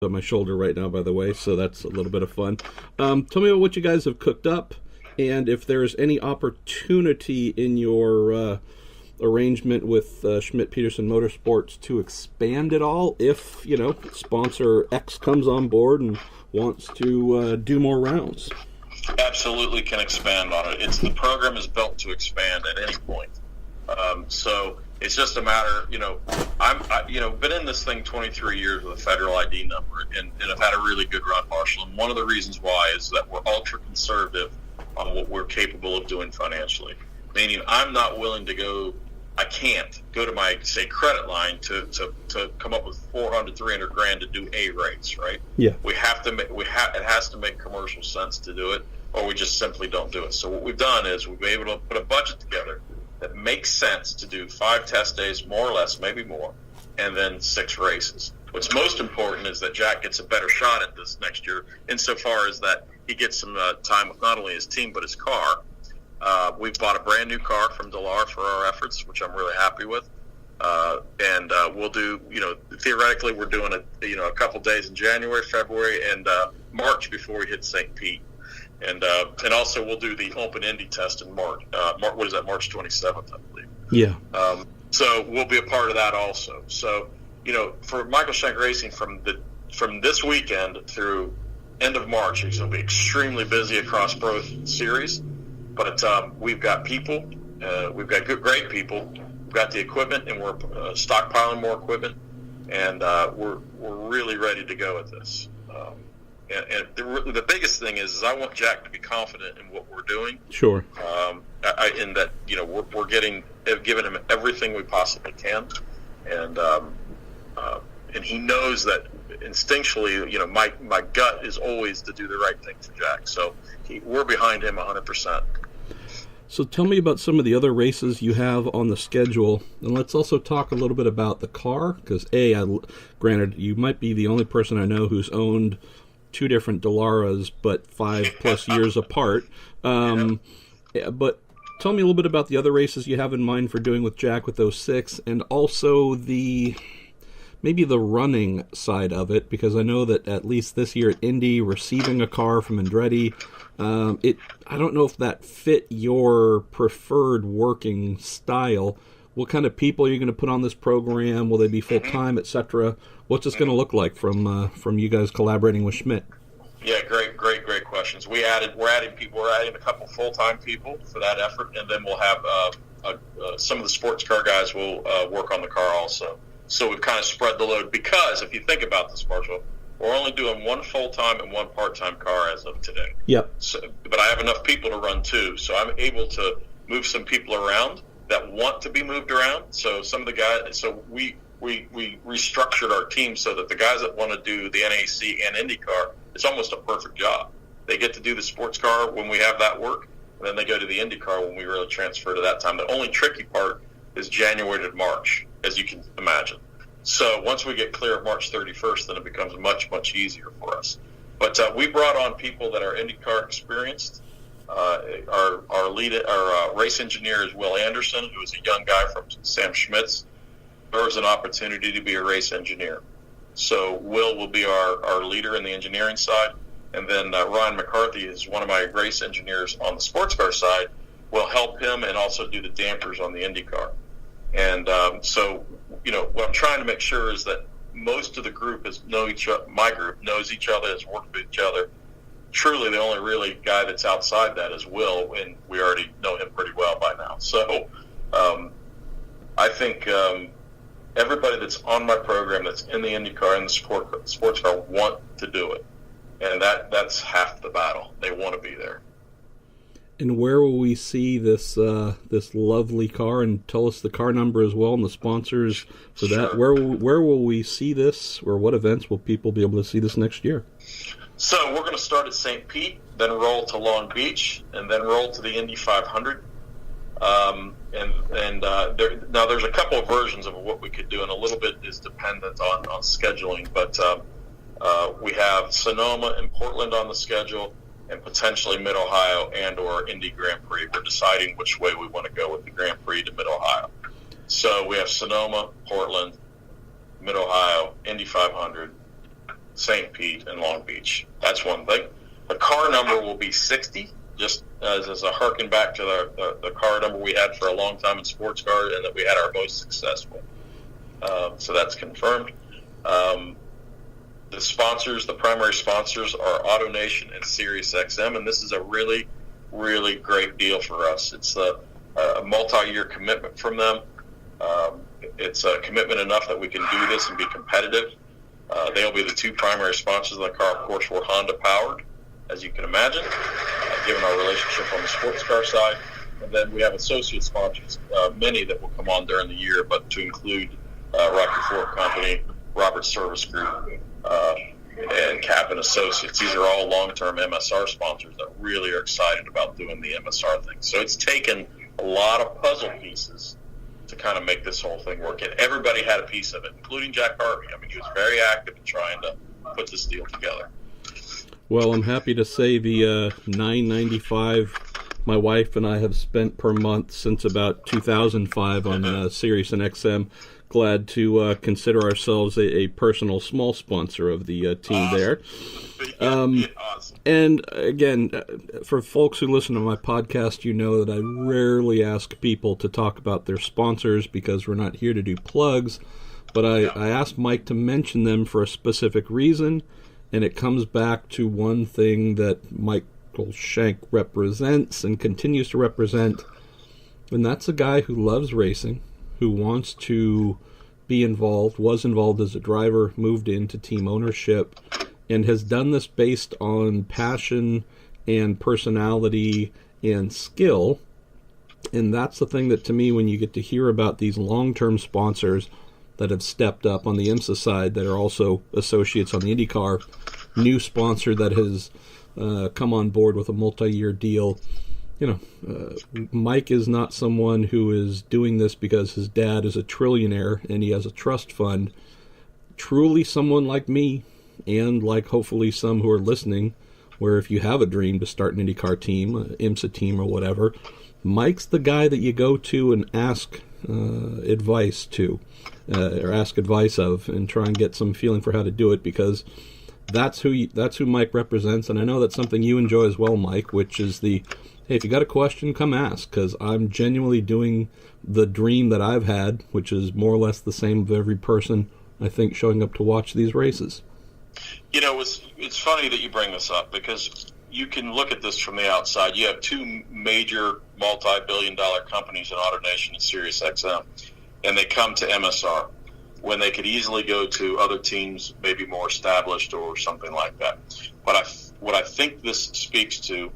on my shoulder right now, by the way, so that's a little bit of fun. Tell me about what you guys have cooked up, and if there's any opportunity in your arrangement with Schmidt-Peterson Motorsports to expand it all if, sponsor X comes on board and wants to do more rounds. Absolutely can expand on it. The program is built to expand at any point. So it's just a matter, I've been in this thing 23 years with a federal ID number, and I've had a really good run, Marshall. And one of the reasons why is that we're ultra conservative on what we're capable of doing financially. Meaning, I'm not willing to go. I can't go to my, say, credit line to come up with $400,000-$300,000 to do a race, right? Yeah. We have to make. It has to make commercial sense to do it, or we just simply don't do it. So what we've done is we've been able to put a budget together that makes sense to do 5 test days, more or less, maybe more, and then 6 races. What's most important is that Jack gets a better shot at this next year, insofar as that he gets some time with not only his team but his car. We've bought a brand new car from Delar for our efforts, which I'm really happy with. And we'll do, theoretically, we're doing a couple days in January, February, and March before we hit St. Pete. And also we'll do the Open Indy test in March. What is that, March 27th, I believe. Yeah. So we'll be a part of that also. So, for Michael Shank Racing, from this weekend through end of March, he's going to be extremely busy across both series. But we've got people, we've got great people, we've got the equipment, and we're stockpiling more equipment, and we're really ready to go at this. And the biggest thing is I want Jack to be confident in what we're doing. Sure. In that, we're giving him everything we possibly can, and he knows that instinctually, my gut is always to do the right thing for Jack. So we're behind him 100%. So tell me about some of the other races you have on the schedule, and let's also talk a little bit about the car, because granted, you might be the only person I know who's owned 2 different Delaras, but 5+ years apart. But tell me a little bit about the other races you have in mind for doing with Jack with those 6, and also maybe the running side of it, because I know that at least this year at Indy, receiving a car from Andretti, I don't know if that fit your preferred working style. What kind of people are you going to put on this program? Will they be full-time, etc.? What's this going to look like from you guys collaborating with Schmidt? Yeah, great questions. We're adding people. We're adding a couple full-time people for that effort, and then we'll have some of the sports car guys will work on the car also. So we've kind of spread the load, because if you think about this, Marshall, we're only doing 1 full-time and 1 part-time car as of today. Yep. So, but I have enough people to run 2, so I'm able to move some people around that want to be moved around. So some of the guys, so we restructured our team so that the guys that want to do the NAC and IndyCar, it's almost a perfect job. They get to do the sports car when we have that work, and then they go to the IndyCar when we really transfer to that time. The only tricky part is January to March, as you can imagine. So once we get clear of March 31st, then it becomes much, much easier for us. But we brought on people that are IndyCar experienced. Our race engineer is Will Anderson, who is a young guy from Sam Schmidt's. There's an opportunity to be a race engineer. So Will be our leader in the engineering side. And then Ryan McCarthy is one of my race engineers on the sports car side. Will help him and also do the dampers on the IndyCar. And so, what I'm trying to make sure is that most of the group my group knows each other, has worked with each other. Truly, the only really guy that's outside that is Will, and we already know him pretty well by now. So I think everybody that's on my program that's in the IndyCar and the sports car want to do it. And that's half the battle. They want to be there. And where will we see this lovely car? And tell us the car number as well and the sponsors for that. Sure. Where will we see this, or what events will people be able to see this next year? So we're going to start at St. Pete, then roll to Long Beach, and then roll to the Indy 500. Now there's a couple of versions of what we could do, and a little bit is dependent on scheduling. But we have Sonoma and Portland on the schedule, and potentially Mid-Ohio and or Indy Grand Prix. We're deciding which way we want to go with the Grand Prix to Mid-Ohio. So we have Sonoma, Portland, Mid-Ohio, Indy 500, St. Pete, and Long Beach. That's one thing. The car number will be 60, just as a harken back to the car number we had for a long time in sports cars and that we had our most successful. So that's confirmed. The sponsors, the primary sponsors, are AutoNation and SiriusXM, and this is a really, really great deal for us. It's a multi-year commitment from them. It's a commitment enough that we can do this and be competitive. They'll be the two primary sponsors of the car. Of course, we're Honda-powered, as you can imagine, given our relationship on the sports car side. And then we have associate sponsors, many that will come on during the year, but to include Rocky Ford Company, Roberts Service Group, and Cap and Associates. These are all long-term MSR sponsors that really are excited about doing the MSR thing. So it's taken a lot of puzzle pieces to kind of make this whole thing work. And everybody had a piece of it, including Jack Harvey. I mean, he was very active in trying to put this deal together. Well, I'm happy to say the $9.95 my wife and I have spent per month since about 2005 on Sirius and XM. Glad to consider ourselves a personal small sponsor of the team there. Awesome. And again, for folks who listen to my podcast, you know that I rarely ask people to talk about their sponsors because we're not here to do plugs. But I asked Mike to mention them for a specific reason, and it comes back to one thing that Michael Shank represents and continues to represent, and that's a guy who loves racing, who wants to be involved, was involved as a driver, moved into team ownership, and has done this based on passion and personality and skill. And that's the thing that, to me, when you get to hear about these long-term sponsors that have stepped up on the IMSA side that are also associates on the IndyCar, new sponsor that has come on board with a multi-year deal. Mike is not someone who is doing this because his dad is a trillionaire and he has a trust fund. Truly someone like me, and like hopefully some who are listening, where if you have a dream to start an IndyCar team, an IMSA team or whatever, Mike's the guy that you go to and ask advice to, or ask advice of, and try and get some feeling for how to do it, because that's who Mike represents. And I know that's something you enjoy as well, Mike, which is the, hey, if you got a question, come ask, because I'm genuinely doing the dream that I've had, which is more or less the same of every person, I think, showing up to watch these races. It's funny that you bring this up, because you can look at this from the outside. You have two major multi-billion-dollar companies in AutoNation and SiriusXM, and they come to MSR when they could easily go to other teams, maybe more established or something like that. But what I think this speaks to,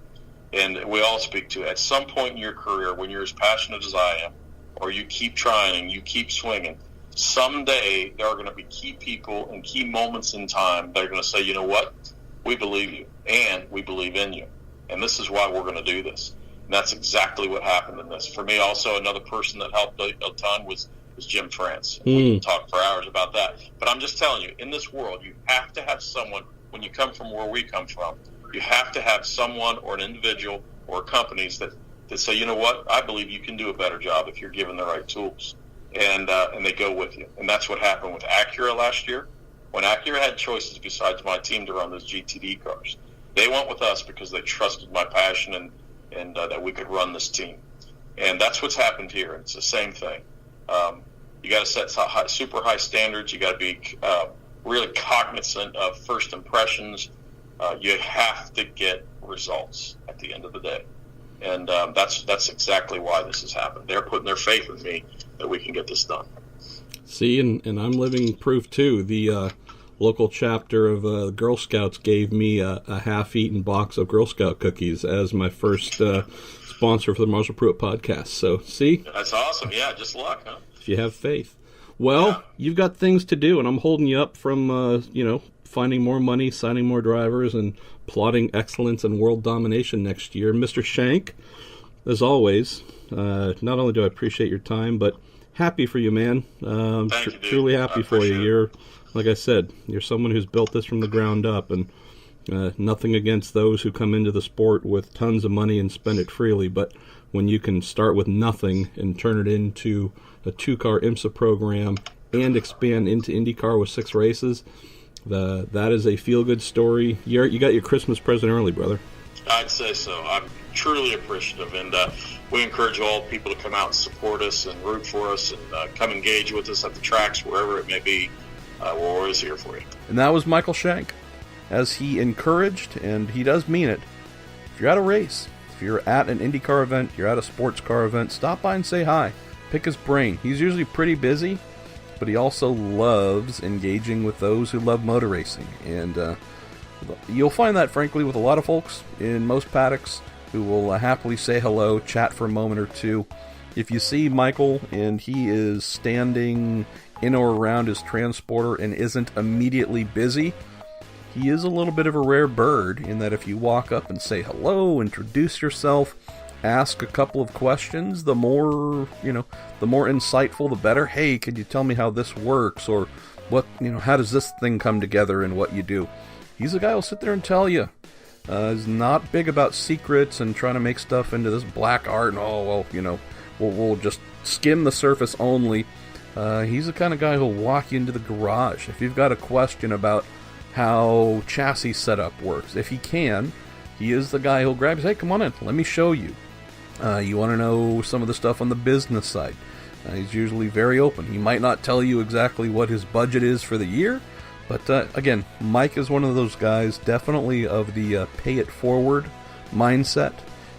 and we all speak to, at some point in your career, when you're as passionate as I am, or you keep trying and you keep swinging, someday there are going to be key people and key moments in time that are going to say, you know what, we believe you, and we believe in you, and this is why we're going to do this. And that's exactly what happened in this. For me, also, another person that helped a ton was Jim France. We can talk for hours about that. But I'm just telling you, in this world, you have to have someone, when you come from where we come from, you have to have someone or an individual or companies that say, you know what, I believe you can do a better job if you're given the right tools. And they go with you. And that's what happened with Acura last year. When Acura had choices besides my team to run those GTD cars, they went with us because they trusted my passion and that we could run this team. And that's what's happened here. It's the same thing. You got to set super high standards. You got to be really cognizant of first impressions. You have to get results at the end of the day. And that's exactly why this has happened. They're putting their faith in me that we can get this done. See, and I'm living proof, too. The local chapter of Girl Scouts gave me a half-eaten box of Girl Scout cookies as my first sponsor for the Marshall Pruett Podcast. So, see? That's awesome. Yeah, just luck, huh? If you have faith. Well, You've got things to do, and I'm holding you up from, finding more money, signing more drivers, and plotting excellence and world domination next year. Mr. Shank, as always, not only do I appreciate your time, but happy for you, man. Thank you, dude. Truly happy for you. You're, like I said, you're someone who's built this from the ground up, and nothing against those who come into the sport with tons of money and spend it freely, but when you can start with nothing and turn it into a 2-car IMSA program and expand into IndyCar with 6 races, That is a feel-good story. You got your Christmas present early, brother. I'd say so. I'm truly appreciative, and we encourage all people to come out and support us and root for us and come engage with us at the tracks, wherever it may be. We're always here for you. And that was Michael Shank, as he encouraged, and he does mean it. If you're at a race, if you're at an IndyCar event, you're at a sports car event, stop by and say hi. Pick his brain. He's usually pretty busy, but he also loves engaging with those who love motor racing. And you'll find that, frankly, with a lot of folks in most paddocks who will happily say hello, chat for a moment or two. If you see Michael and he is standing in or around his transporter and isn't immediately busy, he is a little bit of a rare bird in that if you walk up and say hello, introduce yourself, ask a couple of questions, the more insightful, the better. Hey, could you tell me how this works? Or how does this thing come together and what you do? He's a guy who'll sit there and tell you. He's not big about secrets and trying to make stuff into this black art and, we'll just skim the surface only. He's the kind of guy who'll walk you into the garage. If you've got a question about how chassis setup works, if he can, he is the guy who'll grab you, hey, come on in, let me show you. You want to know some of the stuff on the business side. He's usually very open. He might not tell you exactly what his budget is for the year, but again, Mike is one of those guys, definitely of the pay it forward mindset,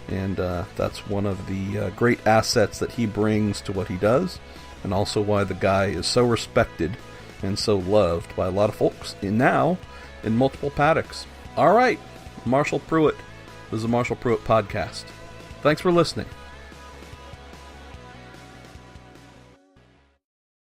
and that's one of the great assets that he brings to what he does, and also why the guy is so respected and so loved by a lot of folks, and now in multiple paddocks. All right, Marshall Pruett. This is the Marshall Pruett Podcast. Thanks for listening.